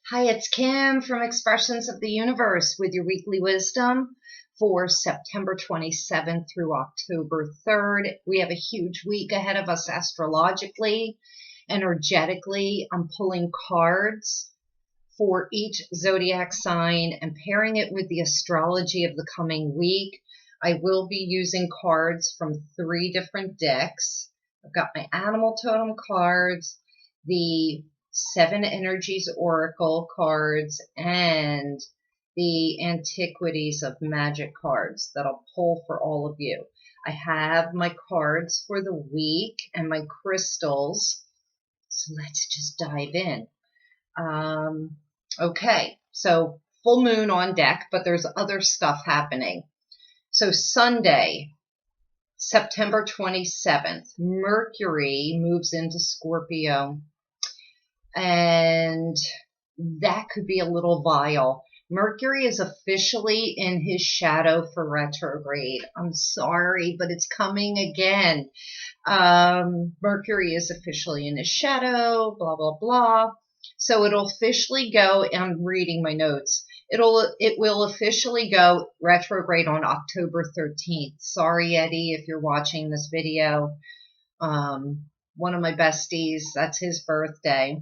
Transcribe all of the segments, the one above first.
Hi, it's Kim from Expressions of the Universe with your weekly wisdom for September 27th through October 3rd. We have a huge week ahead of us astrologically, energetically. I'm pulling cards for each zodiac sign and pairing it with the astrology of the coming week. I will be using cards from 3 different decks. I've got my animal totem cards, the 7 energies oracle cards, and the antiquities of magic cards that I'll pull for all of you. I have my cards for the week and my crystals, so let's just dive in. Okay, so full moon on deck, but there's other stuff happening. So Sunday, September 27th, Mercury moves into Scorpio, and that could be a little vile. Mercury is officially in his shadow for retrograde. I'm sorry, but it's coming again. Mercury is officially in his shadow, blah, blah, blah. So it'll officially go, and I'm reading my notes. It will officially go retrograde on October 13th. Sorry, Eddie, if you're watching this video. One of my besties, that's his birthday.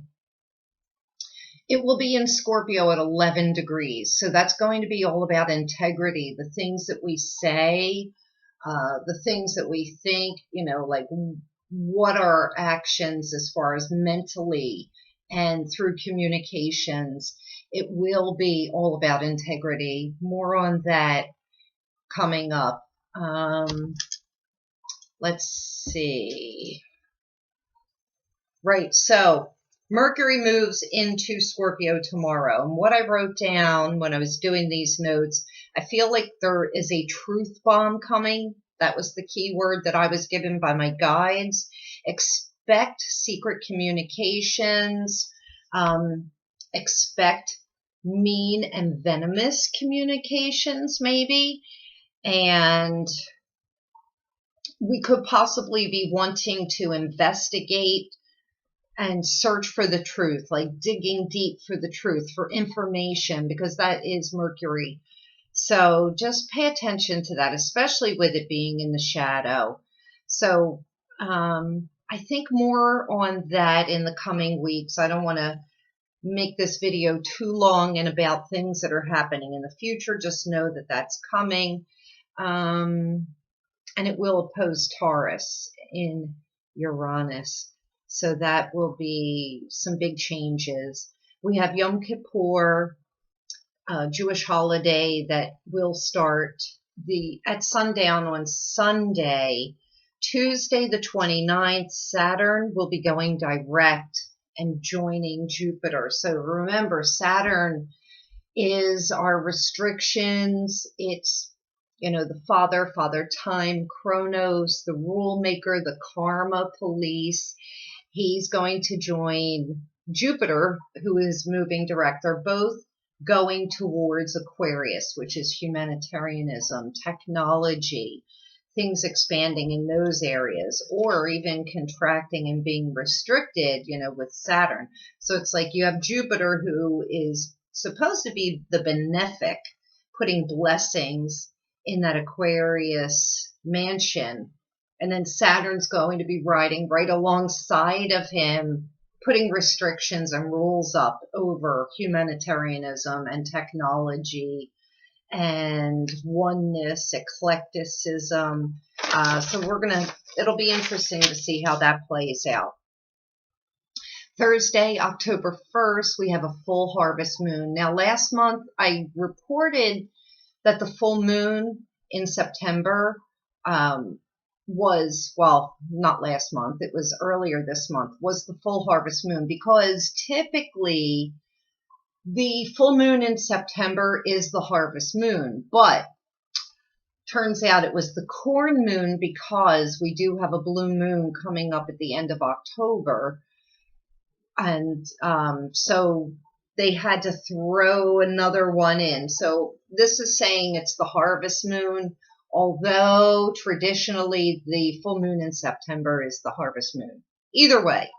It will be in Scorpio at 11 degrees. So that's going to be all about integrity, the things that we say, the things that we think, like what are our actions as far as mentally and through communications. It will be all about integrity. More on that coming up. Let's see. Right, so Mercury moves into Scorpio tomorrow. And what I wrote down when I was doing these notes, I feel like there is a truth bomb coming. That was the key word that I was given by my guides. Expect secret communications. Expect mean and venomous communications, maybe. And we could possibly be wanting to investigate and search for the truth, like digging deep for the truth, for information, because that is Mercury. So just pay attention to that, especially with it being in the shadow. So I think more on that in the coming weeks. I don't want to make this video too long and about things that are happening in the future. Just know that that's coming. And it will oppose Taurus in Uranus. So that will be some big changes. We have Yom Kippur, Jewish holiday that will start at sundown on Sunday. Tuesday the 29th, Saturn will be going direct and joining Jupiter. So remember, Saturn is our restrictions. It's the father time, Chronos, the rule maker, the karma police. He's going to join Jupiter, who is moving direct. They're both going towards Aquarius, which is humanitarianism, technology, things expanding in those areas, or even contracting and being restricted, with Saturn. So it's like you have Jupiter, who is supposed to be the benefic, putting blessings in that Aquarius mansion. And then Saturn's going to be riding right alongside of him, putting restrictions and rules up over humanitarianism and technology and oneness, eclecticism. So it'll be interesting to see how that plays out. Thursday, October 1st, we have a full harvest moon. Now, last month I reported that the full moon in September not last month, it was earlier this month, was the full harvest moon, because typically the full moon in September is the harvest moon, but turns out it was the corn moon because we do have a blue moon coming up at the end of October. And so they had to throw another one in. So this is saying it's the harvest moon, although traditionally the full moon in September is the harvest moon. Either way,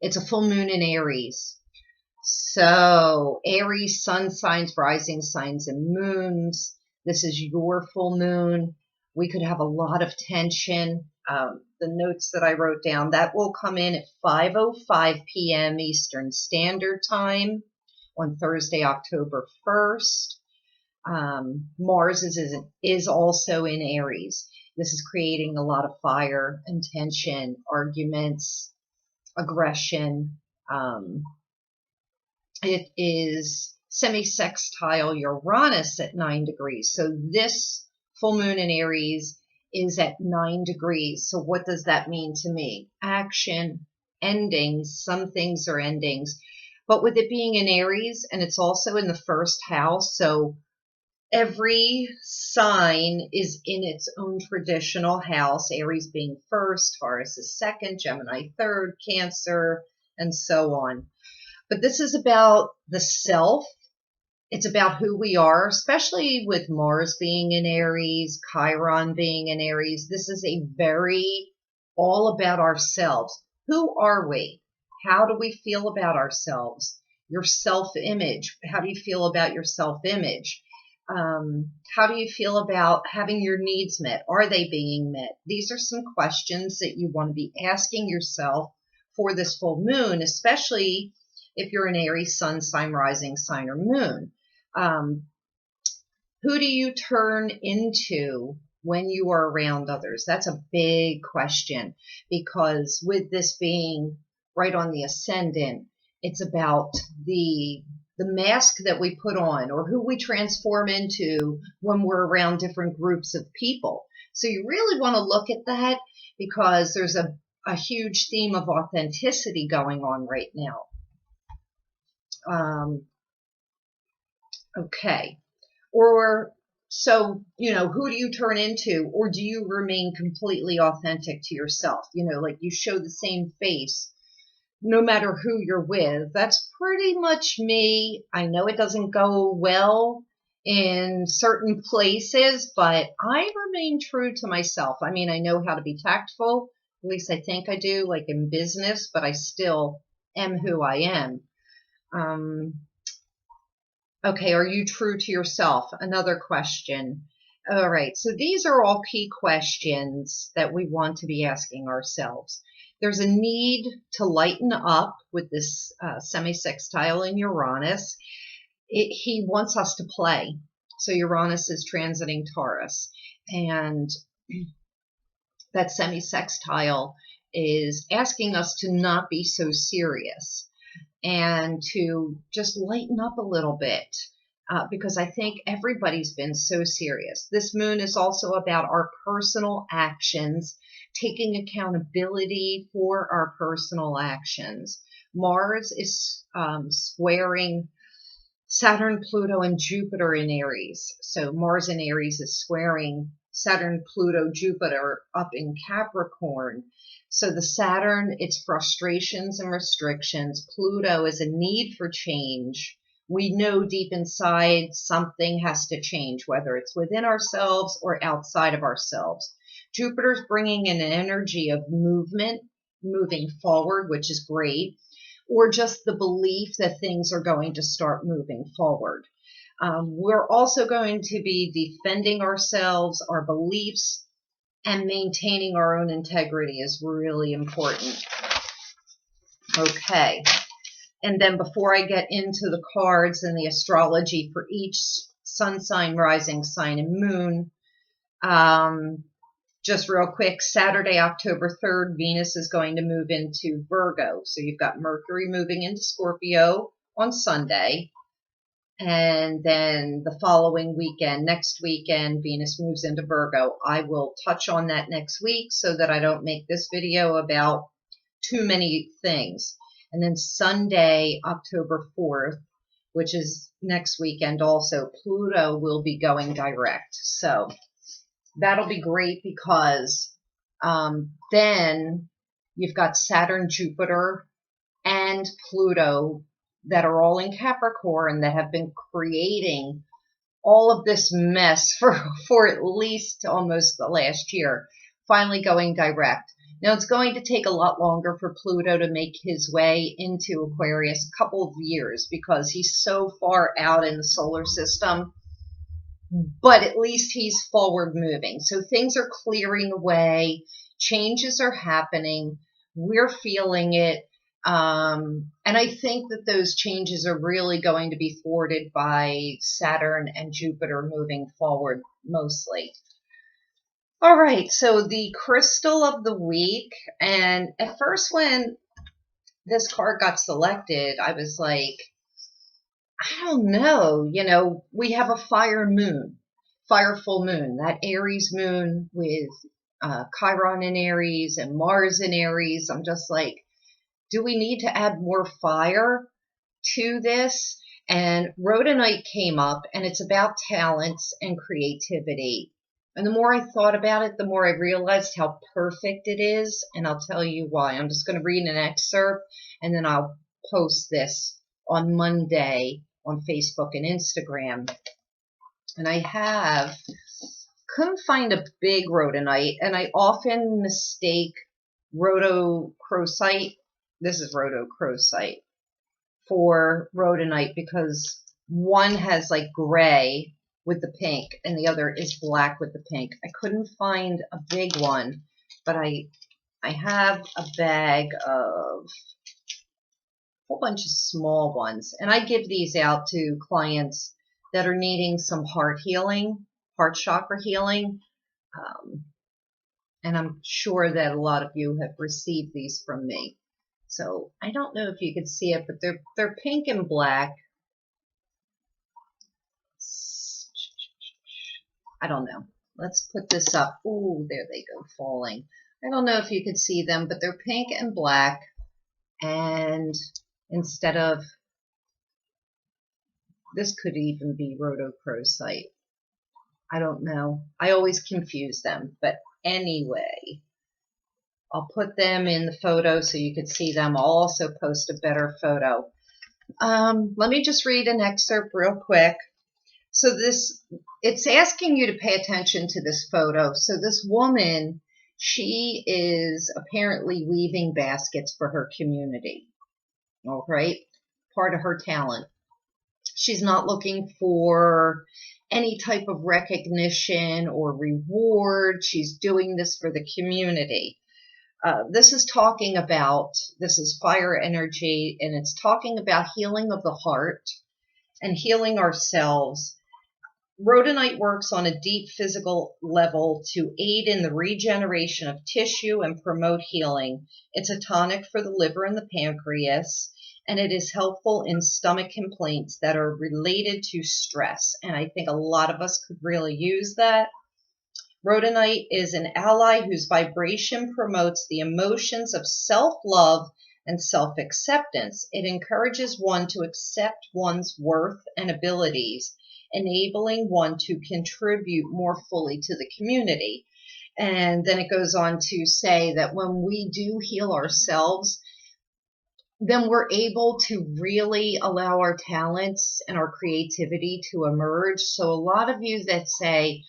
it's a full moon in Aries. So, Aries, Sun Signs, Rising Signs, and Moons. This is your full moon. We could have a lot of tension. The notes that I wrote down, that will come in at 5:05 p.m. Eastern Standard Time on Thursday, October 1st. Mars is also in Aries. This is creating a lot of fire and tension, arguments, aggression. It is semi-sextile Uranus at 9 degrees. So this full moon in Aries is at 9 degrees. So what does that mean to me? Action, endings. Some things are endings. But with it being in Aries, and it's also in the first house, so every sign is in its own traditional house, Aries being first, Taurus is second, Gemini third, Cancer, and so on. But this is about the self. It's about who we are, especially with Mars being in Aries, Chiron being in Aries. This is a very all about ourselves. Who are we? How do we feel about ourselves? Your self-image. How do you feel about your self-image? How do you feel about having your needs met? Are they being met? These are some questions that you want to be asking yourself for this full moon, especially if you're an Aries sun sign, rising sign, or moon. Who do you turn into when you are around others? That's a big question, because with this being right on the ascendant, it's about the mask that we put on, or who we transform into when we're around different groups of people. So you really want to look at that, because there's a huge theme of authenticity going on right now. Okay. Or, so, who do you turn into, or do you remain completely authentic to yourself? Like you show the same face no matter who you're with. That's pretty much me. I know it doesn't go well in certain places, but I remain true to myself. I mean, I know how to be tactful. At least I think I do, like in business, but I still am who I am. Okay, are you true to yourself? Another question. All right, so these are all key questions that we want to be asking ourselves. There's a need to lighten up with this semi-sextile in Uranus. He wants us to play. So Uranus is transiting Taurus, and that semi-sextile is asking us to not be so serious and to just lighten up a little bit, because I think everybody's been so serious. This moon is also about our personal actions, taking accountability for our personal actions. Mars is squaring Saturn, Pluto, and Jupiter in Aries. So Mars in Aries is squaring Saturn, Pluto, Jupiter up in Capricorn. So the Saturn, it's frustrations and restrictions. Pluto is a need for change. We know deep inside something has to change, whether it's within ourselves or outside of ourselves. Jupiter's bringing in an energy of movement, moving forward, which is great, or just the belief that things are going to start moving forward. We're also going to be defending ourselves, our beliefs, and maintaining our own integrity is really important. Okay. And then before I get into the cards and the astrology for each sun sign, rising sign, and moon, just real quick, Saturday, October 3rd, Venus is going to move into Virgo. So you've got Mercury moving into Scorpio on Sunday. And then the following weekend, next weekend, Venus moves into Virgo. I will touch on that next week so that I don't make this video about too many things. And then Sunday, October 4th, which is next weekend also, Pluto will be going direct. So that'll be great, because then you've got Saturn, Jupiter, and Pluto that are all in Capricorn that have been creating all of this mess for at least almost the last year, finally going direct. Now, it's going to take a lot longer for Pluto to make his way into Aquarius, a couple of years, because he's so far out in the solar system. But at least he's forward moving. So things are clearing away. Changes are happening. We're feeling it. And I think that those changes are really going to be thwarted by Saturn and Jupiter moving forward mostly. All right, so the crystal of the week. And at first when this card got selected, I was like, I don't know. We have a fire moon, fire full moon, that Aries moon with Chiron in Aries and Mars in Aries. I'm just like, do we need to add more fire to this? And Rhodonite came up, and it's about talents and creativity. And the more I thought about it, the more I realized how perfect it is. And I'll tell you why. I'm just going to read an excerpt, and then I'll post this on Monday on Facebook and Instagram. And I couldn't find a big Rhodonite, and I often mistake rhodochrosite. This is rhodochrosite for Rhodonite because one has like gray with the pink and the other is black with the pink. I couldn't find a big one, but I have a bag of a whole bunch of small ones, and I give these out to clients that are needing some heart healing, heart chakra healing. And I'm sure that a lot of you have received these from me. So I don't know if you could see it, but they're pink and black. I don't know. Let's put this up. Ooh, there they go, falling. I don't know if you could see them, but they're pink and black. And instead of, this could even be rhodochrosite. I don't know. I always confuse them. But anyway, I'll put them in the photo so you could see them. I'll also post a better photo. Let me just read an excerpt real quick. So it's asking you to pay attention to this photo. So this woman, she is apparently weaving baskets for her community. All right. Part of her talent. She's not looking for any type of recognition or reward. She's doing this for the community. This is fire energy, and it's talking about healing of the heart and healing ourselves. Rhodonite works on a deep physical level to aid in the regeneration of tissue and promote healing. It's a tonic for the liver and the pancreas, and it is helpful in stomach complaints that are related to stress. And I think a lot of us could really use that. Rhodonite is an ally whose vibration promotes the emotions of self-love and self-acceptance. It encourages one to accept one's worth and abilities, enabling one to contribute more fully to the community. And then it goes on to say that when we do heal ourselves, then we're able to really allow our talents and our creativity to emerge. So a lot of you that say,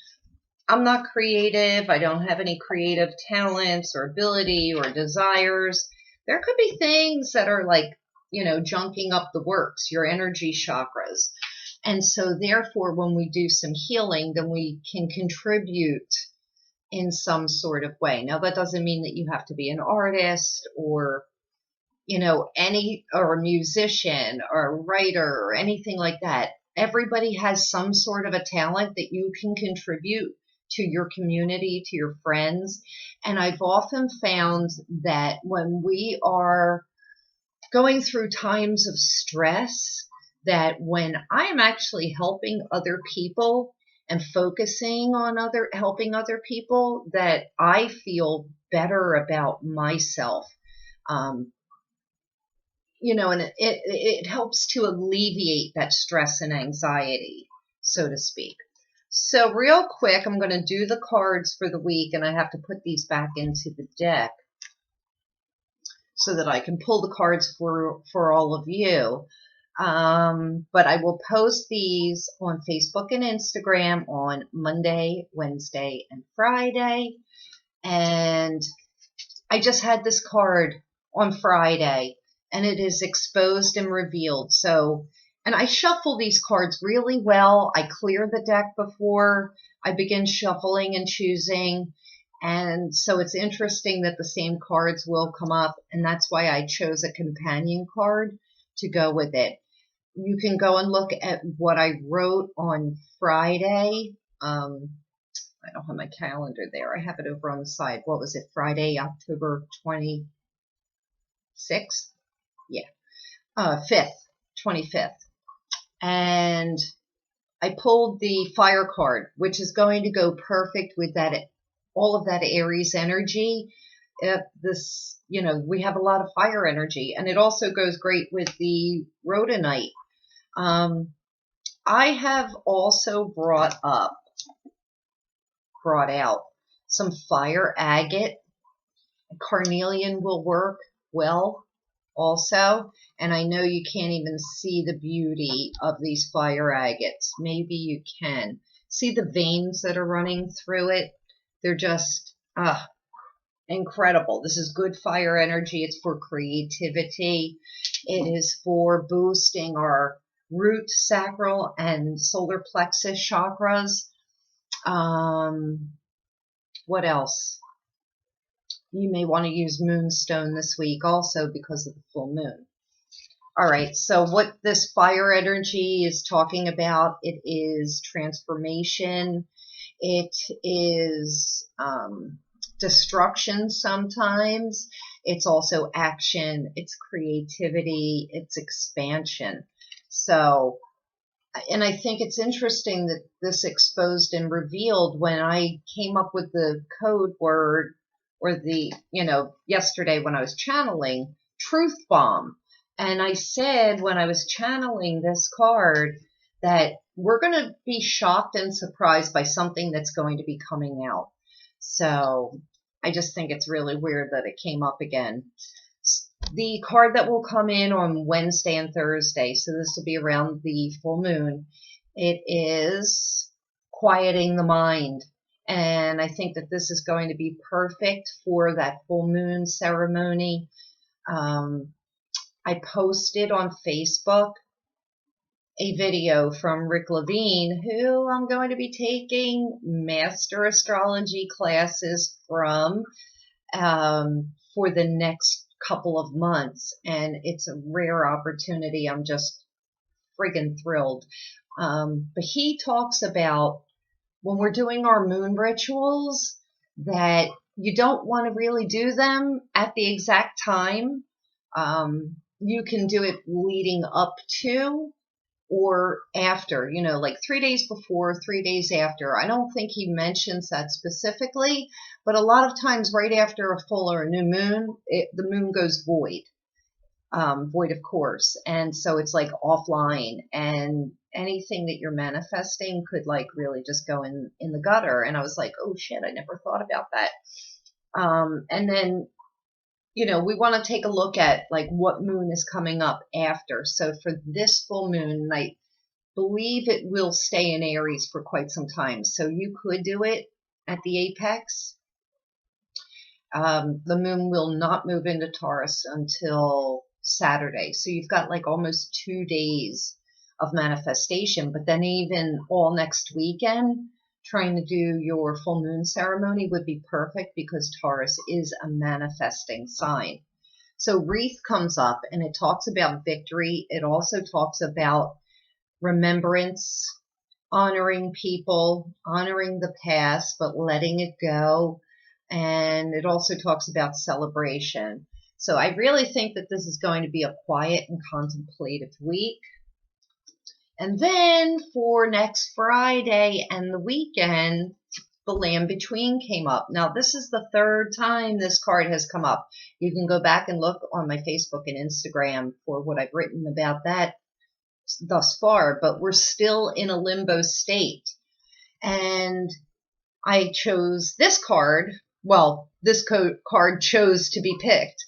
I'm not creative, I don't have any creative talents or ability or desires, there could be things that are like, junking up the works, your energy chakras. And so therefore, when we do some healing, then we can contribute in some sort of way. Now, that doesn't mean that you have to be an artist or, or a musician or a writer or anything like that. Everybody has some sort of a talent that you can contribute to your community, to your friends. And I've often found that when we are going through times of stress, that when I'm actually helping other people and focusing on helping other people, that I feel better about myself. And it helps to alleviate that stress and anxiety, so to speak. So real quick, I'm going to do the cards for the week, and I have to put these back into the deck so that I can pull the cards for all of you. But I will post these on Facebook and Instagram on Monday, Wednesday, and Friday. And I just had this card on Friday, and it is exposed and revealed. So, and I shuffle these cards really well. I clear the deck before I begin shuffling and choosing. And so it's interesting that the same cards will come up, and that's why I chose a companion card to go with it. You can go and look at what I wrote on Friday. I don't have my calendar there. I have it over on the side. What was it? Friday, October 26th? Yeah. 25th. And I pulled the fire card, which is going to go perfect with that, all of that Aries energy. We have a lot of fire energy, and it also goes great with the Rhodonite. I have also brought out some fire agate. Carnelian will work well also. And I know you can't even see the beauty of these fire agates. Maybe you can. See the veins that are running through it? They're just incredible. This is good fire energy. It's for creativity. It is for boosting our root, sacral, and solar plexus chakras. What else? You may want to use moonstone this week also because of the full moon. All right, so what this fire energy is talking about, it is transformation. It is destruction sometimes. It's also action. It's creativity. It's expansion. So, and I think it's interesting that this exposed and revealed when I came up with the code word, or yesterday when I was channeling, truth bomb. And I said when I was channeling this card that we're going to be shocked and surprised by something that's going to be coming out. So I just think it's really weird that it came up again. The card that will come in on Wednesday and Thursday, so this will be around the full moon, it is quieting the mind. And I think that this is going to be perfect for that full moon ceremony. I posted on Facebook a video from Rick Levine, who I'm going to be taking master astrology classes from for the next couple of months. And it's a rare opportunity. I'm just friggin' thrilled. But he talks about when we're doing our moon rituals that you don't want to really do them at the exact time. You can do it leading up to or after, like 3 days before, 3 days after. I don't think he mentions that specifically, but a lot of times right after a full or a new moon, the moon goes void of course. And so it's like offline, and anything that you're manifesting could like really just go in the gutter. And I was like, oh shit, I never thought about that. And then, we want to take a look at like what moon is coming up after. So for this full moon, I believe it will stay in Aries for quite some time. So you could do it at the apex. The moon will not move into Taurus until Saturday. So you've got like almost 2 days of manifestation, but then even all next weekend, trying to do your full moon ceremony would be perfect because Taurus is a manifesting sign. So wreath comes up and it talks about victory. It also talks about remembrance, honoring people, honoring the past, but letting it go. And it also talks about celebration. So I really think that this is going to be a quiet and contemplative week. And then for next Friday and the weekend, the Land Between came up. Now, this is the third time this card has come up. You can go back and look on my Facebook and Instagram for what I've written about that thus far, but we're still in a limbo state. And I chose this card. Well, this card chose to be picked.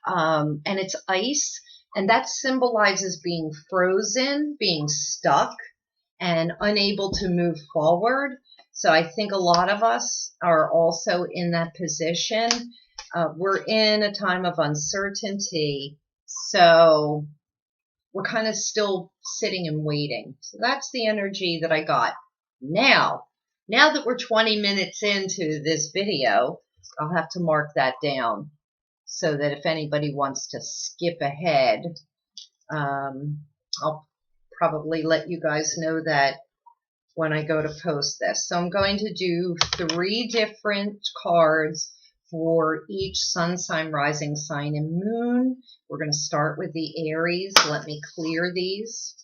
And it's ice. And that symbolizes being frozen, being stuck, and unable to move forward. So I think a lot of us are also in that position. We're in a time of uncertainty, so we're kind of still sitting and waiting. So that's the energy that I got. Now that we're 20 minutes into this video, I'll have to mark that down so that if anybody wants to skip ahead, I'll probably let you guys know that when I go to post this. So I'm going to do 3 different cards for each sun sign, rising sign, and moon. We're going to start with the Aries. Let me clear these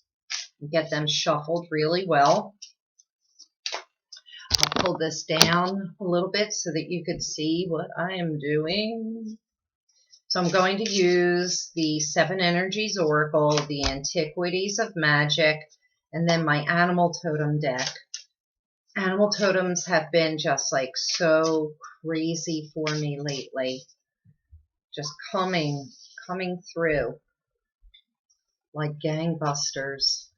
and get them shuffled really well. I'll pull this down a little bit so that you could see what I am doing. So I'm going to use the 7 Energies Oracle, the Antiquities of Magic, and then my Animal Totem deck. Animal totems have been just like so crazy for me lately. Just coming through like gangbusters.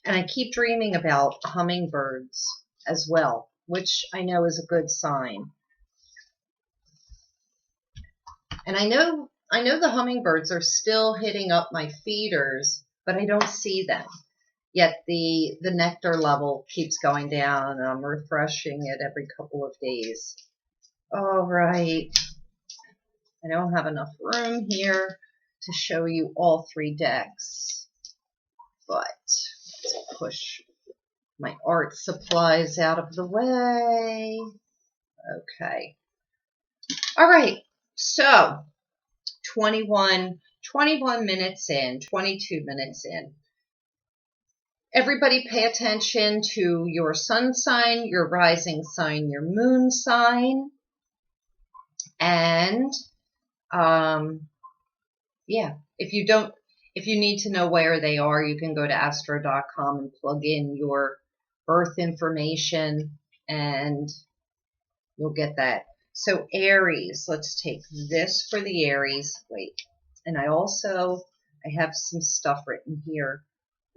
And I keep dreaming about hummingbirds as well, which I know is a good sign. And I know the hummingbirds are still hitting up my feeders, but I don't see them. Yet the nectar level keeps going down, and I'm refreshing it every couple of days. All right. I don't have enough room here to show you all 3 decks, but let's push my art supplies out of the way. Okay. All right. So 21 minutes in, 22 minutes in. Everybody pay attention to your sun sign, your rising sign, your moon sign. And, yeah, if you need to know where they are, you can go to astro.com and plug in your birth information and you'll get that. So Aries, let's take this for the Aries. Wait, and I have some stuff written here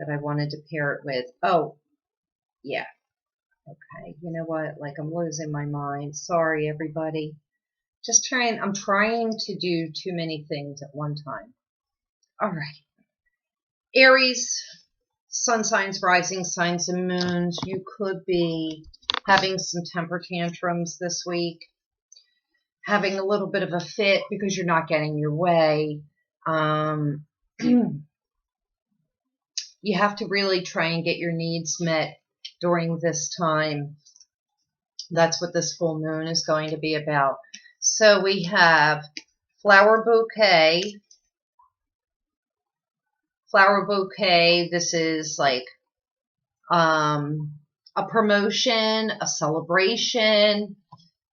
that I wanted to pair it with. Oh, yeah. Okay, you know what? Like, I'm losing my mind. Sorry, everybody. I'm trying to do too many things at one time. All right. Aries, sun signs, rising signs, and moons. You could be having some temper tantrums this week, having a little bit of a fit because you're not getting your way. You have to really try and get your needs met during this time. That's what this full moon is going to be about. So we have flower bouquet. Flower bouquet, this is like a promotion, a celebration,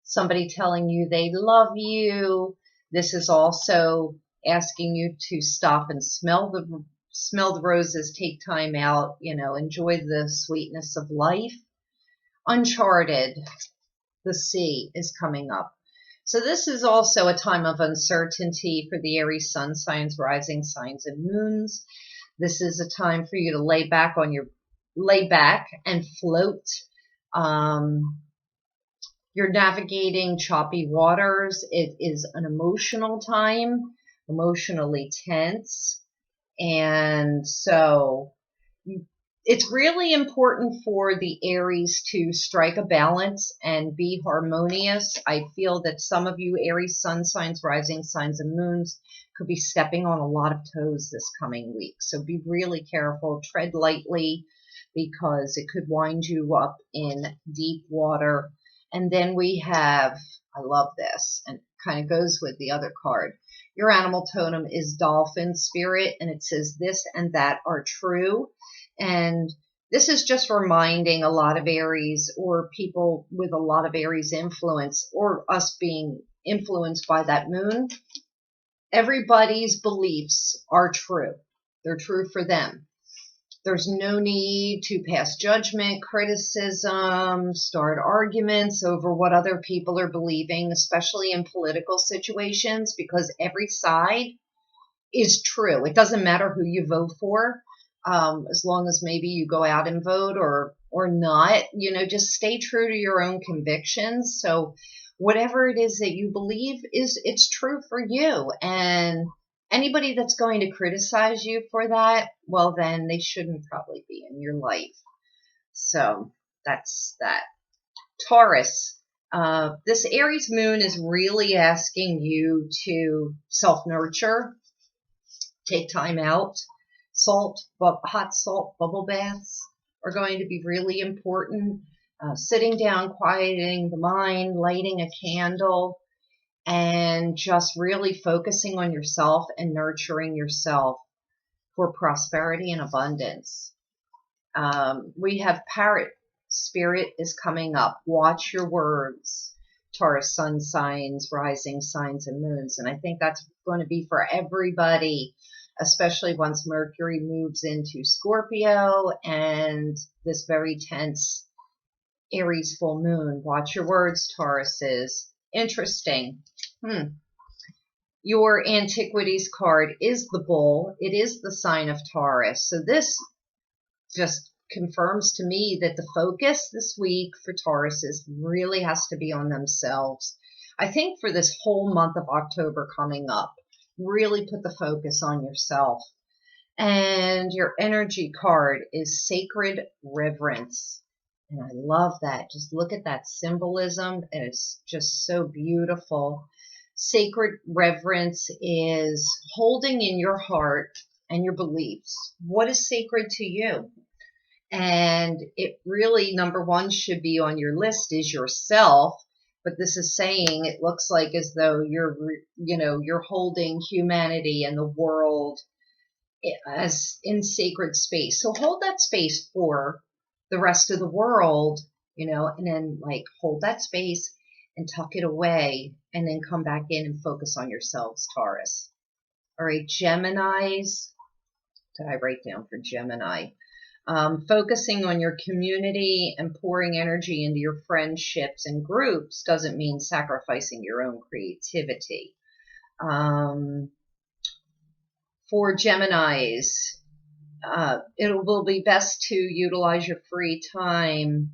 somebody telling you they love you. This is also asking you to stop and smell the roses, take time out, enjoy the sweetness of life. Uncharted, the sea is coming up. So this is also a time of uncertainty for the Aries sun signs, rising signs, and moons. This is a time for you to lay back and float. You're navigating choppy waters. It is an emotional time, emotionally tense. And so it's really important for the Aries to strike a balance and be harmonious. I feel that some of you Aries sun signs, rising signs, and moons could be stepping on a lot of toes this coming week. So be really careful, tread lightly, because it could wind you up in deep water. And then we have, I love this, and it kind of goes with the other card. Your animal totem is dolphin spirit, and it says this and that are true. And this is just reminding a lot of Aries, or people with a lot of Aries influence, or us being influenced by that moon. Everybody's beliefs are true. They're true for them. There's no need to pass judgment, criticism, start arguments over what other people are believing, especially in political situations, because every side is true. It doesn't matter who you vote for, as long as maybe you go out and vote, or or not. Just stay true to your own convictions. So whatever it is that you believe it's true for you. And anybody that's going to criticize you for that, well, then they shouldn't probably be in your life. So that's that. Taurus. This Aries moon is really asking you to self-nurture, take time out. Hot salt bubble baths are going to be really important. Sitting down, quieting the mind, lighting a candle, and just really focusing on yourself and nurturing yourself for prosperity and abundance. We have Parrot Spirit is coming up. Watch your words. Taurus, Sun Signs, Rising Signs, and Moons. And I think that's going to be for everybody, especially once Mercury moves into Scorpio and this very tense Aries full moon. Watch your words, Tauruses. Interesting. Your Antiquities card is the Bull. It is the sign of Taurus. So this just confirms to me that the focus this week for Tauruses really has to be on themselves. I think for this whole month of October coming up, really put the focus on yourself. And your energy card is Sacred Reverence. And I love that. Just look at that symbolism. It's just so beautiful. Sacred Reverence is holding in your heart and your beliefs what is sacred to you. And it really, number one, should be on your list is yourself. But this is saying it looks like as though you're holding humanity and the world as in sacred space. So hold that space for the rest of the world, and then hold that space and tuck it away and then come back in and focus on yourselves, Taurus. All right, Geminis. Did I write down for Gemini? Focusing on your community and pouring energy into your friendships and groups doesn't mean sacrificing your own creativity. For Geminis, it will be best to utilize your free time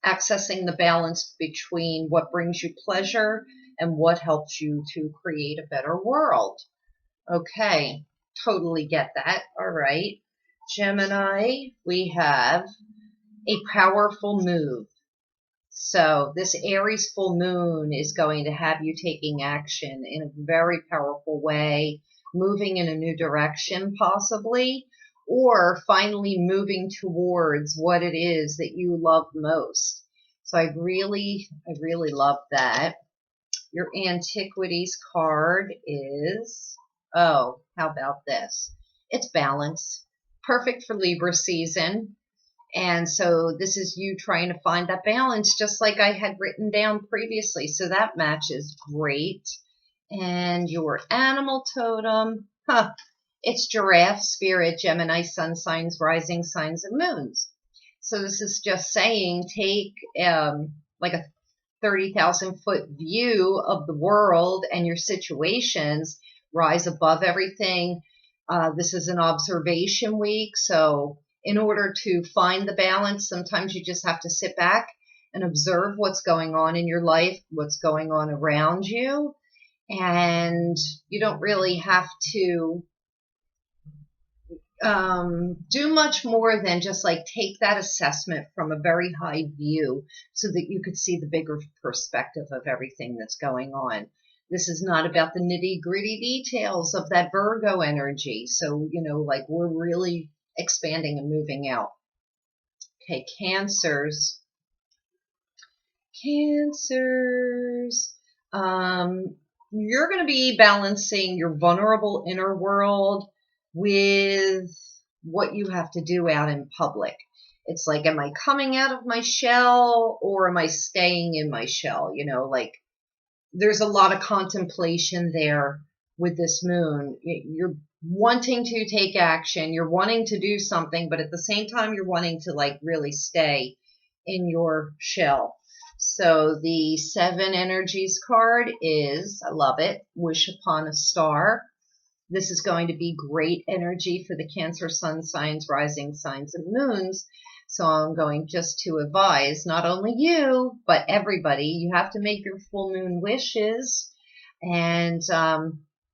accessing the balance between what brings you pleasure and what helps you to create a better world. Okay, totally get that. All right. Gemini, we have a powerful move. So this Aries full moon is going to have you taking action in a very powerful way, moving in a new direction possibly, or finally moving towards what it is that you love most. So I really love that. Your Antiquities card is, how about this? It's balance. Perfect for Libra season. And so this is you trying to find that balance, just like I had written down previously. So that matches great. And your animal totem, it's Giraffe, Spirit, Gemini, Sun Signs, Rising Signs, and Moons. So this is just saying take like a 30,000-foot view of the world and your situations, rise above everything. This is an observation week, so in order to find the balance, sometimes you just have to sit back and observe what's going on in your life, what's going on around you, and you don't really have to do much more than just take that assessment from a very high view so that you could see the bigger perspective of everything that's going on. This is not about the nitty-gritty details of that Virgo energy. So, we're really expanding and moving out. Okay, Cancers. You're going to be balancing your vulnerable inner world with what you have to do out in public. It's like, am I coming out of my shell or am I staying in my shell? There's a lot of contemplation there with this moon. You're wanting to take action. You're wanting to do something, but at the same time, you're wanting to really stay in your shell. So the 7 energies card is, I love it, Wish Upon a Star. This is going to be great energy for the Cancer, Sun Signs, Rising Signs, and Moons. So I'm going just to advise not only you, but everybody, you have to make your full moon wishes. And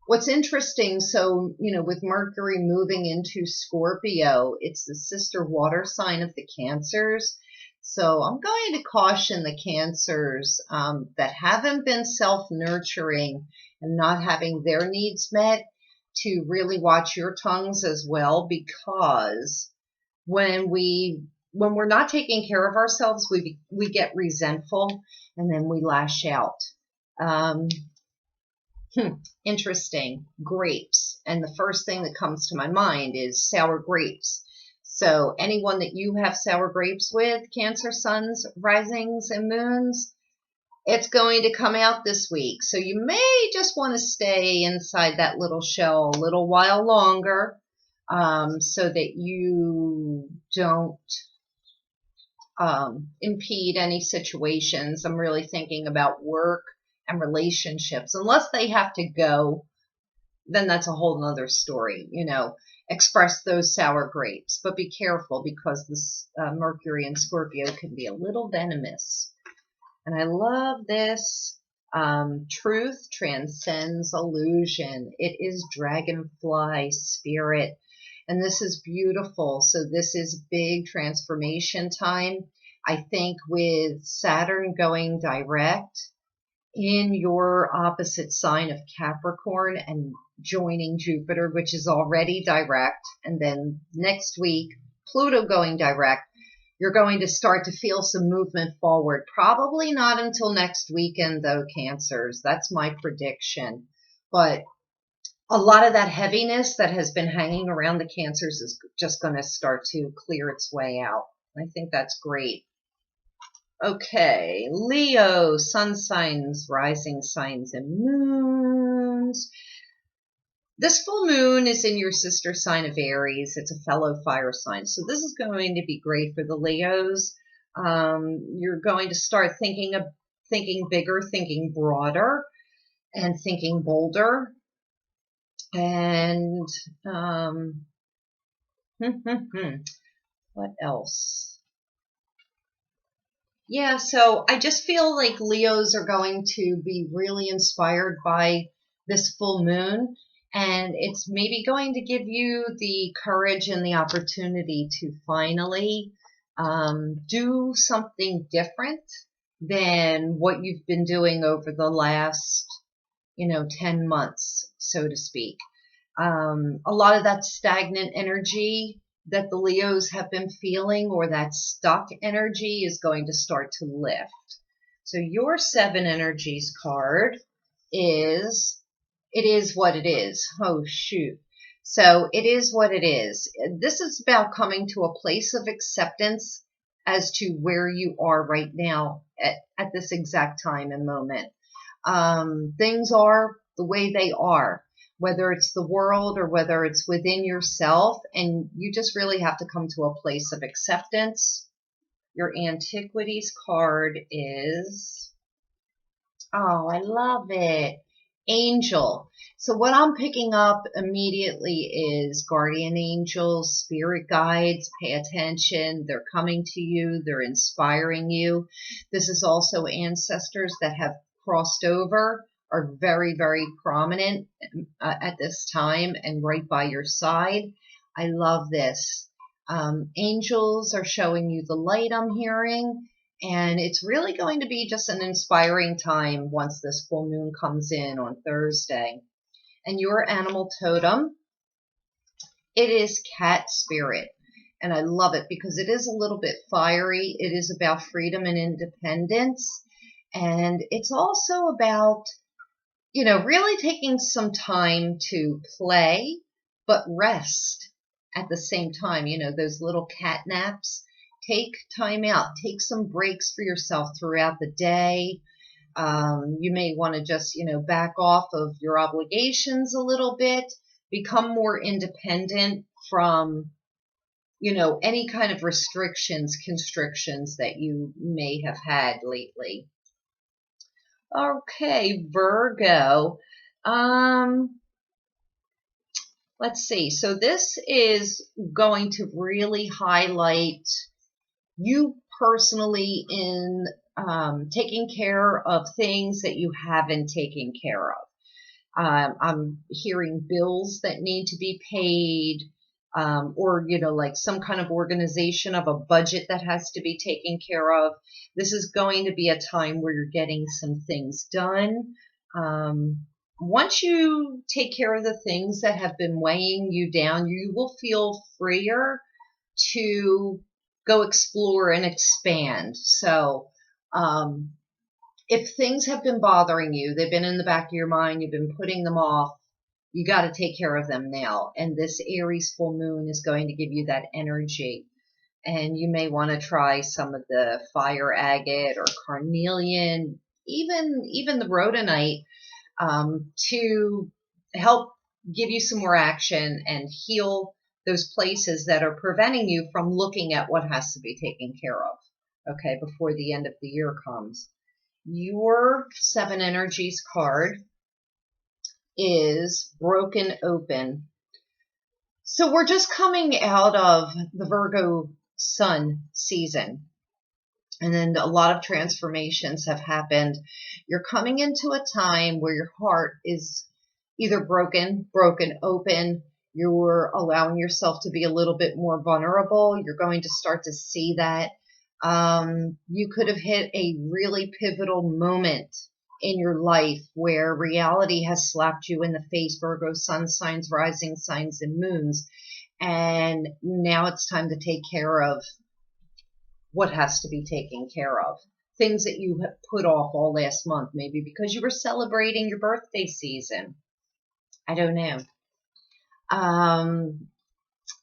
what's interesting, so, with Mercury moving into Scorpio, it's the sister water sign of the Cancers. So I'm going to caution the Cancers that haven't been self-nurturing and not having their needs met to really watch your tongues as well, because when we're not taking care of ourselves, we get resentful and then we lash out. Interesting. Grapes. And the first thing that comes to my mind is sour grapes. So anyone that you have sour grapes with, Cancer suns, risings, and moons, it's going to come out this week. So you may just want to stay inside that little shell a little while longer, so that you don't impede any situations. I'm really thinking about work and relationships. Unless they have to go, then that's a whole nother story, express those sour grapes. But be careful, because this Mercury in Scorpio can be a little venomous. And I love this. Truth transcends illusion. It is dragonfly spirit. And this is beautiful. So this is big transformation time. I think with Saturn going direct in your opposite sign of Capricorn and joining Jupiter, which is already direct, and then next week, Pluto going direct, you're going to start to feel some movement forward. Probably not until next weekend, though, Cancers. That's my prediction. But a lot of that heaviness that has been hanging around the Cancers is just going to start to clear its way out. I think that's great. Okay, Leo, sun signs, rising signs, and moons. This full moon is in your sister sign of Aries. It's a fellow fire sign. So this is going to be great for the Leos. You're going to start thinking bigger, thinking broader, and thinking bolder. And what else? Yeah, so I just feel like Leos are going to be really inspired by this full moon, and it's maybe going to give you the courage and the opportunity to finally do something different than what you've been doing over the last, 10 months, so to speak. A lot of that stagnant energy that the Leos have been feeling, or that stuck energy, is going to start to lift. So your 7 energies card is, it is what it is. Oh, shoot. So it is what it is. This is about coming to a place of acceptance as to where you are right now at this exact time and moment. Things are the way they are, whether it's the world or whether it's within yourself, and you just really have to come to a place of acceptance. Your Antiquities card is, oh, I love it, Angel. So what I'm picking up immediately is guardian angels, spirit guides. Pay attention. They're coming to you. They're inspiring you. This is also ancestors that have crossed over, are very, very prominent at this time and right by your side. I love this. Angels are showing you the light, I'm hearing, and it's really going to be just an inspiring time once this full moon comes in on Thursday. And your animal totem, it is cat spirit. And I love it because it is a little bit fiery. It is about freedom and independence. And it's also about, really taking some time to play, but rest at the same time. Those little cat naps. Take time out. Take some breaks for yourself throughout the day. You may want to just, back off of your obligations a little bit. Become more independent from, any kind of restrictions, constrictions that you may have had lately. Okay, Virgo. Let's see. So this is going to really highlight you personally in taking care of things that you haven't taken care of. I'm hearing bills that need to be paid, or, like some kind of organization of a budget that has to be taken care of. This is going to be a time where you're getting some things done. Once you take care of the things that have been weighing you down, you will feel freer to go explore and expand. So, if things have been bothering you, they've been in the back of your mind, you've been putting them off, you got to take care of them now. And this Aries full moon is going to give you that energy. And you may want to try some of the fire agate or carnelian, even the rhodonite, to help give you some more action and heal those places that are preventing you from looking at what has to be taken care of, okay, before the end of the year comes. Your 7 energies card is broken open. So we're just coming out of the Virgo sun season. And then a lot of transformations have happened. You're coming into a time where your heart is either broken open. You're allowing yourself to be a little bit more vulnerable. You're going to start to see that. You could have hit a really pivotal moment in your life where reality has slapped you in the face, Virgo, sun signs, rising signs, and moons. And now it's time to take care of what has to be taken care of. Things that you have put off all last month, maybe because you were celebrating your birthday season. I don't know.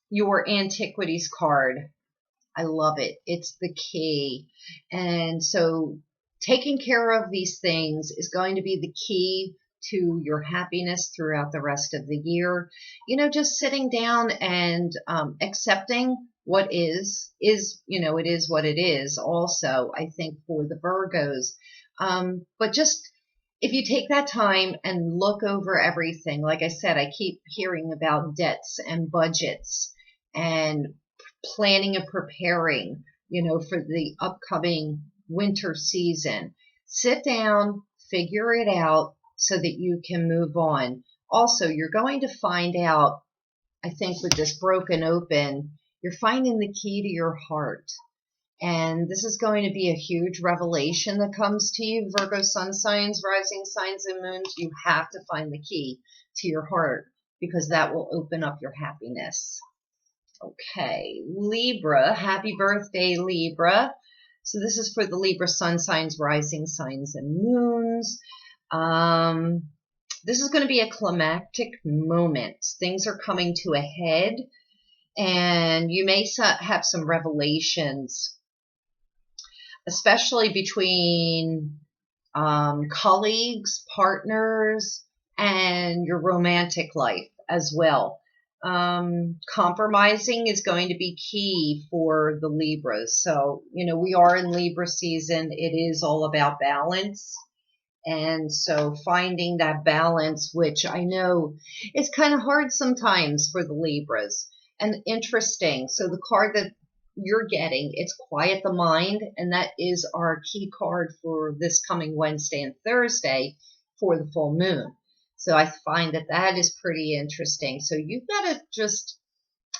Your antiquities card. I love it. It's the key. And so taking care of these things is going to be the key to your happiness throughout the rest of the year. Just sitting down and accepting what is, it is what it is also, I think, for the Virgos. But just if you take that time and look over everything, like I said, I keep hearing about debts and budgets and planning and preparing, for the upcoming winter season. Sit down, figure it out so that you can move on. Also, you're going to find out, I think with this broken open, you're finding the key to your heart. And this is going to be a huge revelation that comes to you, Virgo sun signs, rising signs, and moons. You have to find the key to your heart because that will open up your happiness. Okay, Libra, happy birthday, Libra. So this is for the Libra sun signs, rising signs, and moons. This is going to be a climactic moment. Things are coming to a head, and you may have some revelations, especially between colleagues, partners, and your romantic life as well. Compromising is going to be key for the Libras. So, we are in Libra season. It is all about balance. And so finding that balance, which I know is kind of hard sometimes for the Libras. And interesting. So the card that you're getting, it's Quiet the Mind. And that is our key card for this coming Wednesday and Thursday for the full moon. So I find that is pretty interesting. So you've got to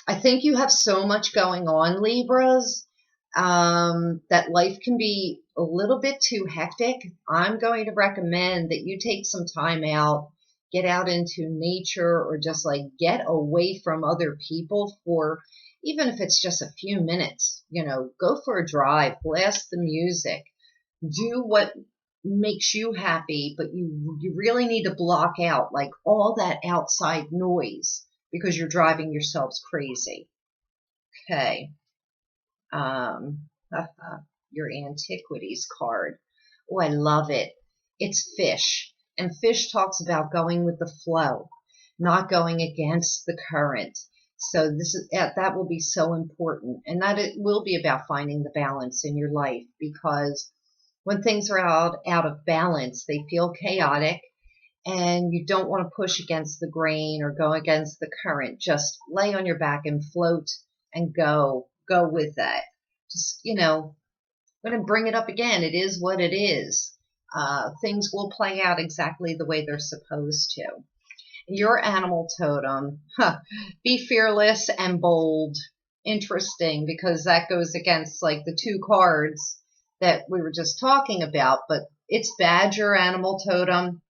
I think you have so much going on, Libras, that life can be a little bit too hectic. I'm going to recommend that you take some time out, get out into nature, or just get away from other people for, even if it's just a few minutes, go for a drive, blast the music, do what makes you happy, but you really need to block out all that outside noise because you're driving yourselves crazy. Okay. Your antiquities card. Oh, I love it. It's fish. And fish talks about going with the flow, not going against the current. So that will be so important. And that it will be about finding the balance in your life, because when things are out of balance, they feel chaotic, and you don't want to push against the grain or go against the current. Just lay on your back and float and go with that. just, I'm going to bring it up again. It is what it is. Things will play out exactly the way they're supposed to. Your animal totem, be fearless and bold. Interesting, because that goes against like the two cards that we were just talking about, but it's Badger animal totem.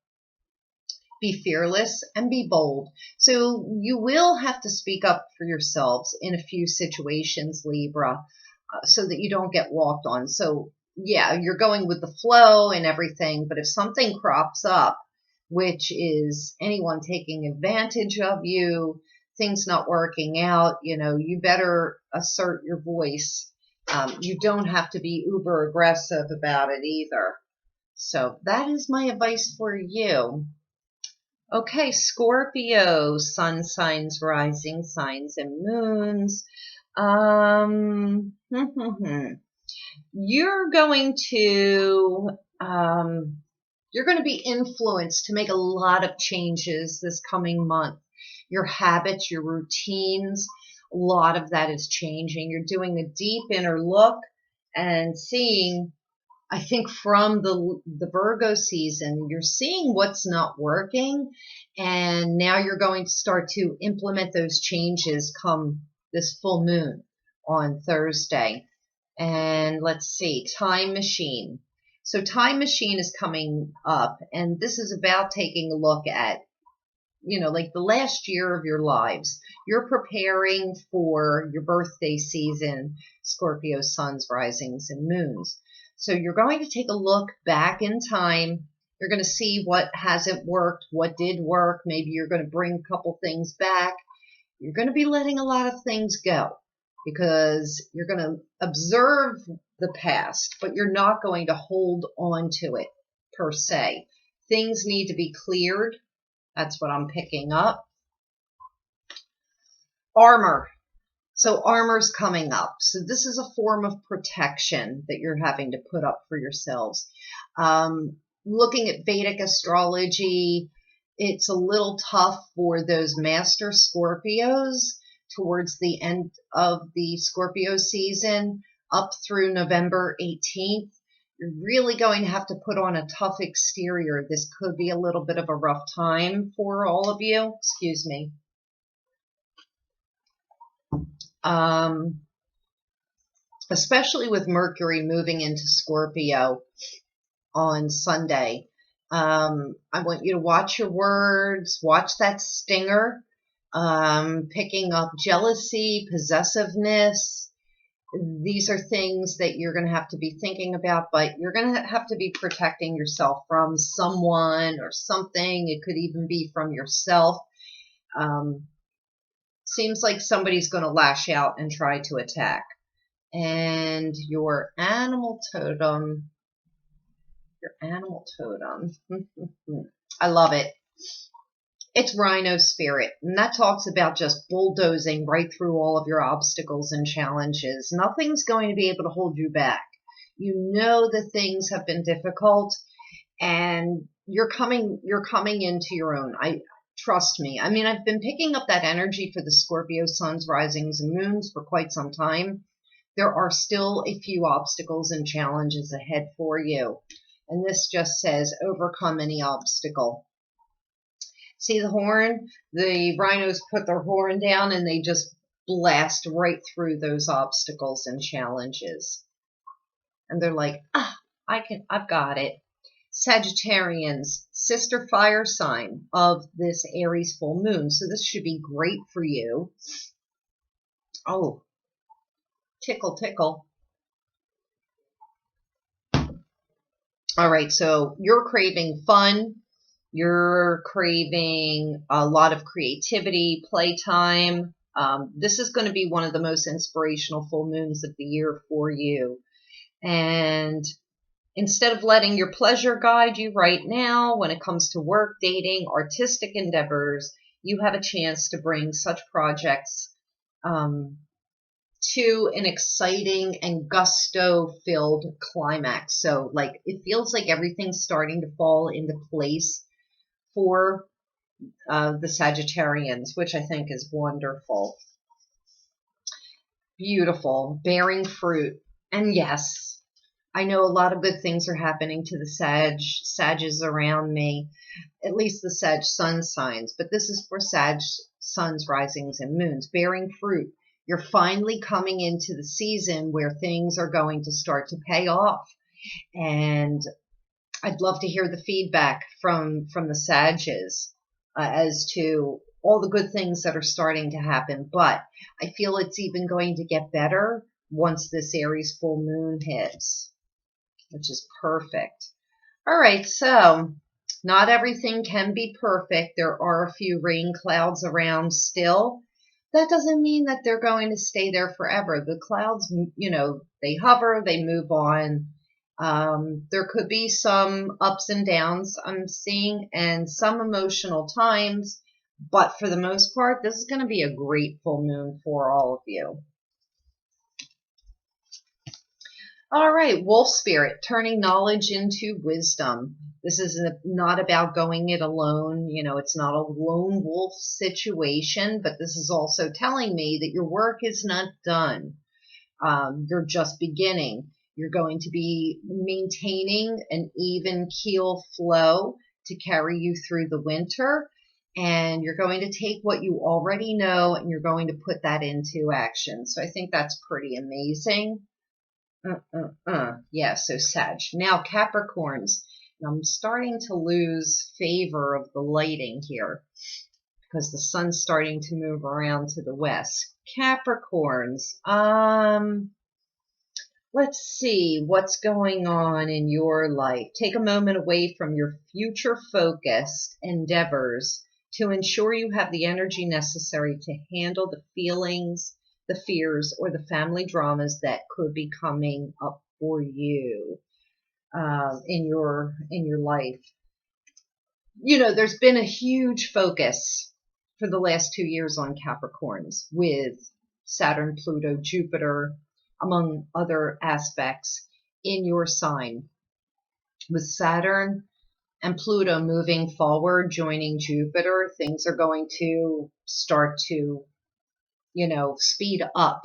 Be fearless and be bold. So you will have to speak up for yourselves in a few situations, Libra, so that you don't get walked on. So yeah, you're going with the flow and everything, but if something crops up, which is anyone taking advantage of you, things not working out, you better assert your voice. You don't have to be uber aggressive about it either. So that is my advice for you. Okay, Scorpio, sun signs, rising signs, and moons. You're going to be influenced to make a lot of changes this coming month. Your habits, your routines, a lot of that is changing. You're doing a deep inner look and seeing, I think from the Virgo season, you're seeing what's not working, and now you're going to start to implement those changes come this full moon on Thursday. And let's see, time machine. So time machine is coming up, and this is about taking a look at, like the last year of your lives. You're preparing for your birthday season, Scorpio suns, risings, and moons. So you're going to take a look back in time. You're going to see what hasn't worked, what did work. Maybe you're going to bring a couple things back. You're going to be letting a lot of things go because you're going to observe the past, but you're not going to hold on to it per se. Things need to be cleared. That's what I'm picking up. Armor. So armor's coming up. So this is a form of protection that you're having to put up for yourselves. Looking at Vedic astrology, it's a little tough for those master Scorpios towards the end of the Scorpio season up through November 18th. You're really going to have to put on a tough exterior. This could be a little bit of a rough time for all of you. Excuse me. Especially with Mercury moving into Scorpio on Sunday. I want you to watch your words, watch that stinger, picking up jealousy, possessiveness. These are things that you're going to have to be thinking about, but you're going to have to be protecting yourself from someone or something. It could even be from yourself. Seems like somebody's going to lash out and try to attack. And your animal totem, I love it. It's Rhino Spirit, and that talks about just bulldozing right through all of your obstacles and challenges. Nothing's going to be able to hold you back. You know that things have been difficult, and you're coming into your own. Trust me. I mean, I've been picking up that energy for the Scorpio suns, risings, and moons for quite some time. There are still a few obstacles and challenges ahead for you. And this just says overcome any obstacle. See the horn? The rhinos put their horn down and they just blast right through those obstacles and challenges. And they're like, I've got it. Sagittarians, sister fire sign of this Aries full moon. So this should be great for you. Oh, tickle, tickle. All right, so you're craving fun. You're craving a lot of creativity, playtime. This is going to be one of the most inspirational full moons of the year for you. And instead of letting your pleasure guide you right now, when it comes to work, dating, artistic endeavors, you have a chance to bring such projects to an exciting and gusto-filled climax. So, like, it feels like everything's starting to fall into place for the Sagittarians, which I think is wonderful. Beautiful. Bearing fruit. And yes, I know a lot of good things are happening to the Sages around me, at least the Sag Sun signs, but this is for Sag Suns, Risings, and Moons, bearing fruit. You're finally coming into the season where things are going to start to pay off. And I'd love to hear the feedback from the Sages as to all the good things that are starting to happen. But I feel it's even going to get better once this Aries full moon hits, which is perfect. All right, so not everything can be perfect. There are a few rain clouds around still. That doesn't mean that they're going to stay there forever. The clouds, they hover, they move on. There could be some ups and downs I'm seeing and some emotional times, but for the most part, this is going to be a great full moon for all of you. All right, wolf spirit, turning knowledge into wisdom. This is not about going it alone. It's not a lone wolf situation, but this is also telling me that your work is not done. You're just beginning. You're going to be maintaining an even keel flow to carry you through the winter. And you're going to take what you already know and you're going to put that into action. So I think that's pretty amazing. Yeah, so Sag. Now Capricorns. I'm starting to lose favor of the lighting here because the sun's starting to move around to the west. Capricorns. Let's see what's going on in your life. Take a moment away from your future-focused endeavors to ensure you have the energy necessary to handle the feelings, the fears, or the family dramas that could be coming up for you in your life. There's been a huge focus for the last 2 years on Capricorns with Saturn, Pluto, Jupiter, among other aspects in your sign. With Saturn and Pluto moving forward, joining Jupiter, things are going to start to, speed up.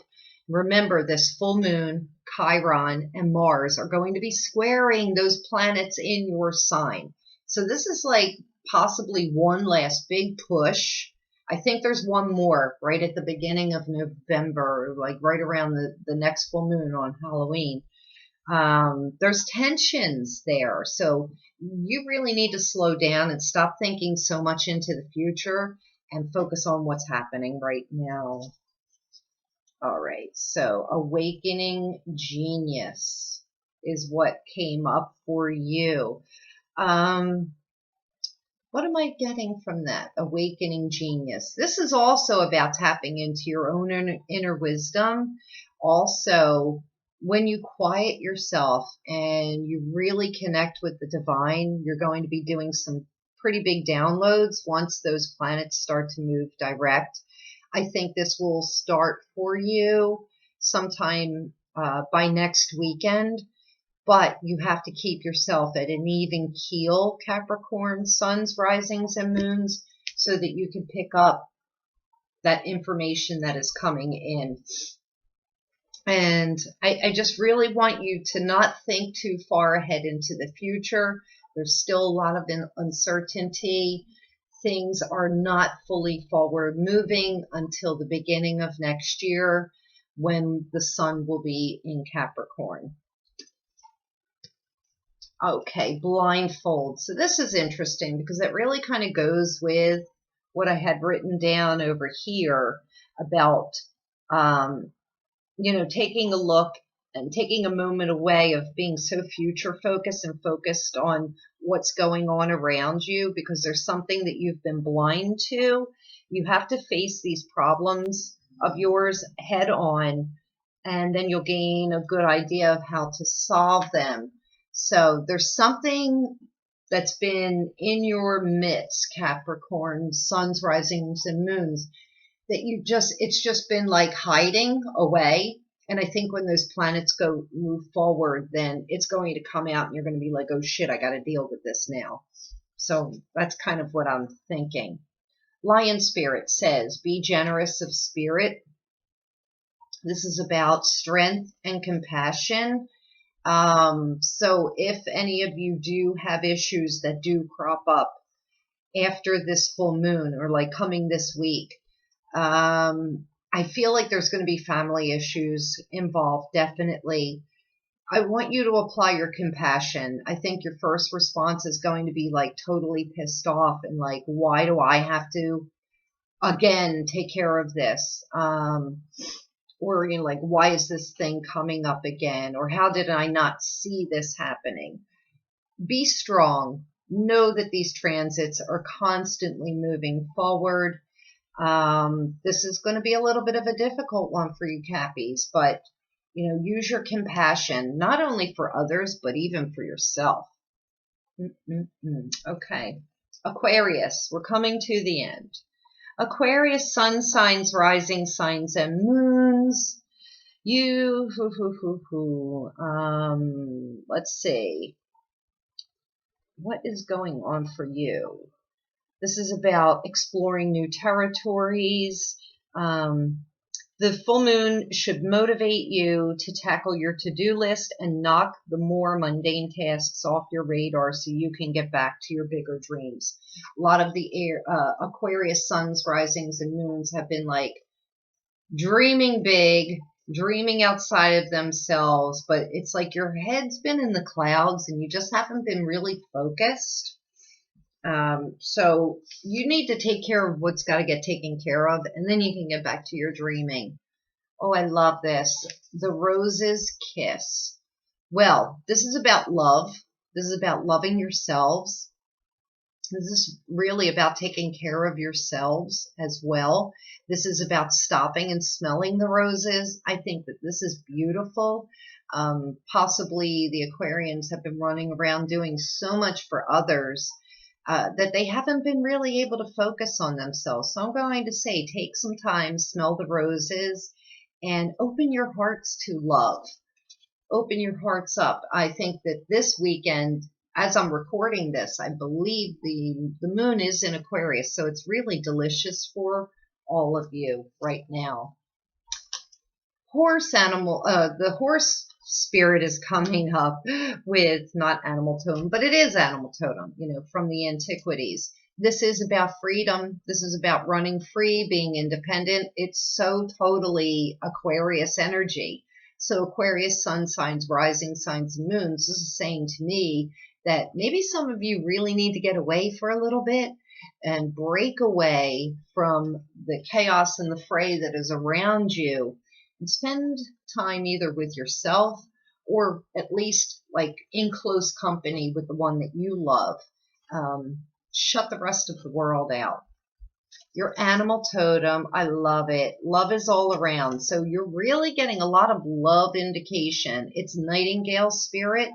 Remember, this full moon, Chiron, and Mars are going to be squaring those planets in your sign. So this is like possibly one last big push. I think there's one more right at the beginning of November, like right around the next full moon on Halloween. There's tensions there. So you really need to slow down and stop thinking so much into the future and focus on what's happening right now. All right, so awakening genius is what came up for you. What am I getting from that? Awakening genius. This is also about tapping into your own inner wisdom. Also, when you quiet yourself and you really connect with the divine, you're going to be doing some pretty big downloads once those planets start to move direct. I think this will start for you sometime by next weekend. But you have to keep yourself at an even keel, Capricorn, suns, risings, and moons, so that you can pick up that information that is coming in. And I just really want you to not think too far ahead into the future. There's still a lot of uncertainty. Things are not fully forward moving until the beginning of next year when the sun will be in Capricorn. Okay, blindfold. So this is interesting because it really kind of goes with what I had written down over here about, taking a look and taking a moment away of being so future focused and focused on what's going on around you because there's something that you've been blind to. You have to face these problems of yours head on, and then you'll gain a good idea of how to solve them. So there's something that's been in your midst, Capricorn, suns, risings, and moons, that it's just been like hiding away. And I think when those planets move forward, then it's going to come out and you're going to be like, oh shit, I got to deal with this now. So that's kind of what I'm thinking. Lion spirit says, be generous of spirit. This is about strength and compassion. So if any of you do have issues that do crop up after this full moon or like coming this week, I feel like there's going to be family issues involved, definitely. I want you to apply your compassion. I think your first response is going to be like totally pissed off and like, why do I have to again take care of this? Or, you know, like, why is this thing coming up again? Or how did I not see this happening? Be strong. Know that these transits are constantly moving forward. This is going to be a little bit of a difficult one for you, Cappies, but, you know, use your compassion, not only for others, but even for yourself. Okay. Aquarius, we're coming to the end. Aquarius, sun signs, rising signs, and moons. Let's see. What is going on for you? This is about exploring new territories. The full moon should motivate you to tackle your to-do list and knock the more mundane tasks off your radar so you can get back to your bigger dreams. A lot of the Aquarius suns, risings, and moons have been like dreaming big, dreaming outside of themselves, but it's like your head's been in the clouds and you just haven't been really focused. So you need to take care of what's got to get taken care of, and then you can get back to your dreaming. Oh, I love this. The Rose's Kiss. Well, this is about love. This is about loving yourselves. This is really about taking care of yourselves as well. This is about stopping and smelling the roses. I think that this is beautiful. Possibly the Aquarians have been running around doing so much for others that they haven't been really able to focus on themselves. So I'm going to say, take some time, smell the roses, and open your hearts to love. Open your hearts up. I think that this weekend, as I'm recording this, I believe the moon is in Aquarius, so it's really delicious for all of you right now. The horse spirit is coming up with not animal totem, but it is animal totem, you know, from the antiquities. This is about freedom. This is about running free, being independent. It's so totally Aquarius energy. So Aquarius, sun signs, rising signs, and moons, this is saying to me that maybe some of you really need to get away for a little bit and break away from the chaos and the fray that is around you and spend time either with yourself or at least like in close company with the one that you love. Shut the rest of the world out. Your animal totem, I love it. Love is all around. So you're really getting a lot of love indication. It's Nightingale spirit.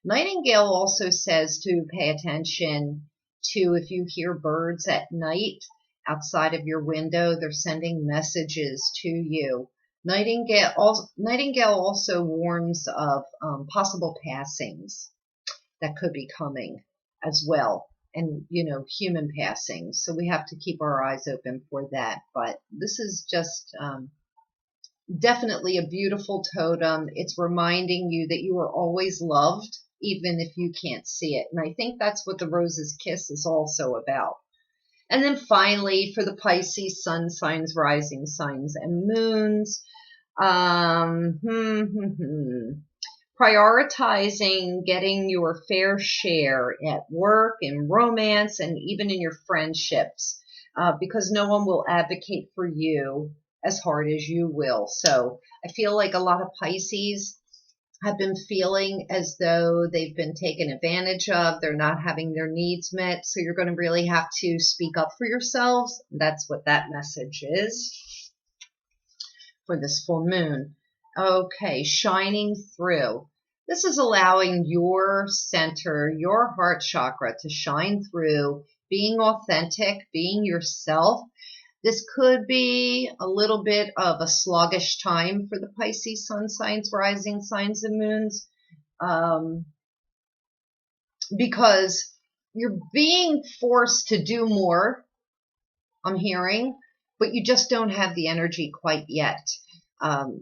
Nightingale also says to pay attention to if you hear birds at night outside of your window, they're sending messages to you. Nightingale also warns of possible passings that could be coming as well. And, you know, human passings. So we have to keep our eyes open for that. But this is just definitely a beautiful totem. It's reminding you that you are always loved, even if you can't see it. And I think that's what the Rose's Kiss is also about. And then finally, for the Pisces, sun signs, rising signs, and moons, prioritizing getting your fair share at work, in romance, and even in your friendships, because no one will advocate for you as hard as you will. So I feel like a lot of Pisces have been feeling as though they've been taken advantage of. They're not having their needs met. So you're going to really have to speak up for yourselves. That's what that message is for this full moon. Okay, shining through. This is allowing your center, your heart chakra to shine through, being authentic, being yourself. This could be a little bit of a sluggish time for the Pisces sun signs, rising signs, and moons, because you're being forced to do more, I'm hearing, but you just don't have the energy quite yet.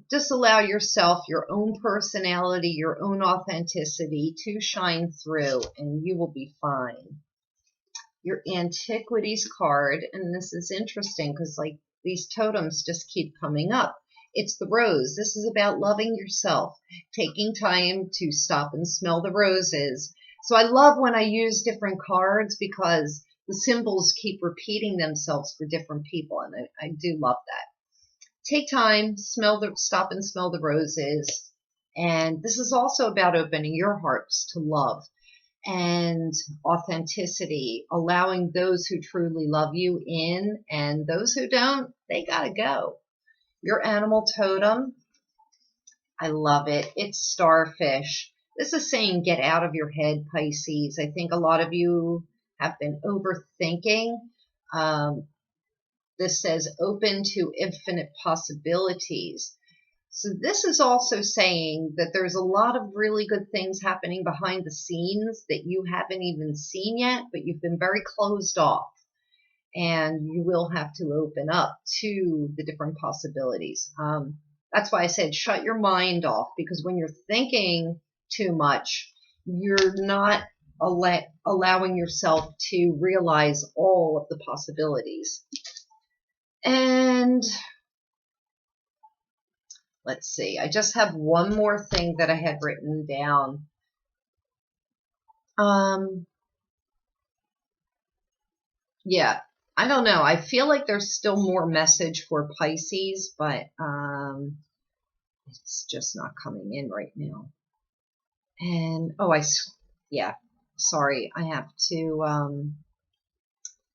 Just allow yourself, your own personality, your own authenticity to shine through, and you will be fine. Your Antiquities card, and this is interesting because like these totems just keep coming up. It's the rose. This is about loving yourself, taking time to stop and smell the roses. So I love when I use different cards because the symbols keep repeating themselves for different people, and I do love that. Take time, stop and smell the roses. And this is also about opening your hearts to love and authenticity, allowing those who truly love you in, and those who don't, they gotta go. Your animal totem, I love it. It's starfish. This is saying get out of your head, Pisces. I think a lot of you have been overthinking. This says open to infinite possibilities. So this is also saying that there's a lot of really good things happening behind the scenes that you haven't even seen yet, but you've been very closed off. And you will have to open up to the different possibilities. That's why I said shut your mind off, because when you're thinking too much, you're not allowing yourself to realize all of the possibilities. And let's see, I just have one more thing that I had written down. Yeah, I don't know. I feel like there's still more message for Pisces, but it's just not coming in right now. And, yeah, sorry, I have to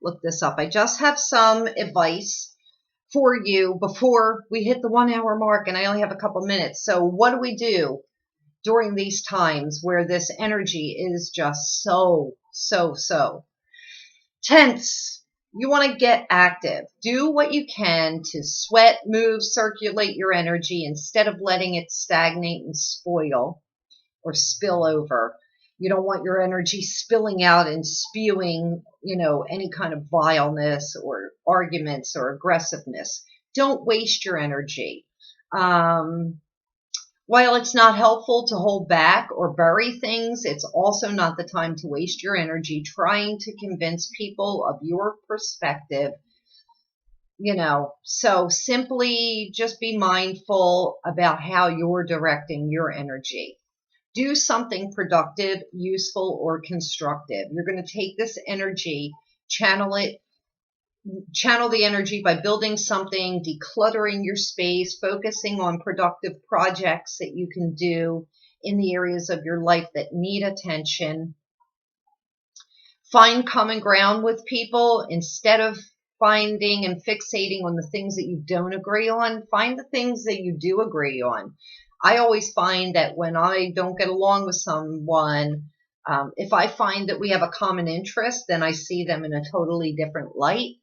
look this up. I just have some advice for you before we hit the 1 hour mark, and I only have a couple minutes. So what do we do during these times where this energy is just so tense? You want to get active. Do what you can to sweat, move, circulate your energy instead of letting it stagnate and spoil or spill over. You don't want your energy spilling out and spewing, any kind of vileness or arguments or aggressiveness. Don't waste your energy. While it's not helpful to hold back or bury things, it's also not the time to waste your energy trying to convince people of your perspective. So simply just be mindful about how you're directing your energy. Do something productive, useful, or constructive. You're going to take this energy, channel the energy by building something, decluttering your space, focusing on productive projects that you can do in the areas of your life that need attention. Find common ground with people instead of finding and fixating on the things that you don't agree on. Find the things that you do agree on. I always find that when I don't get along with someone, if I find that we have a common interest, then I see them in a totally different light.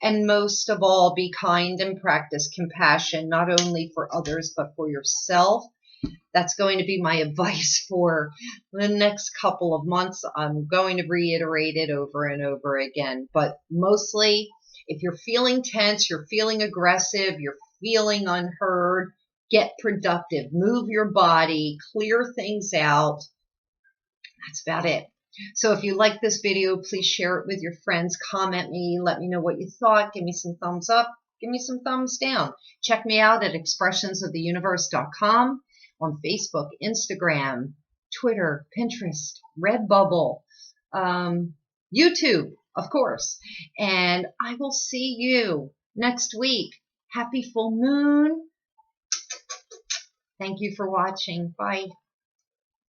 And most of all, be kind and practice compassion, not only for others, but for yourself. That's going to be my advice for the next couple of months. I'm going to reiterate it over and over again. But mostly, if you're feeling tense, you're feeling aggressive, you're feeling unheard, get productive, move your body, clear things out. That's about it. So if you like this video, please share it with your friends, comment me, let me know what you thought, give me some thumbs up, give me some thumbs down. Check me out at expressionsoftheuniverse.com, on Facebook, Instagram, Twitter, Pinterest, Redbubble, YouTube, of course. And I will see you next week. Happy full moon. Thank you for watching. Bye.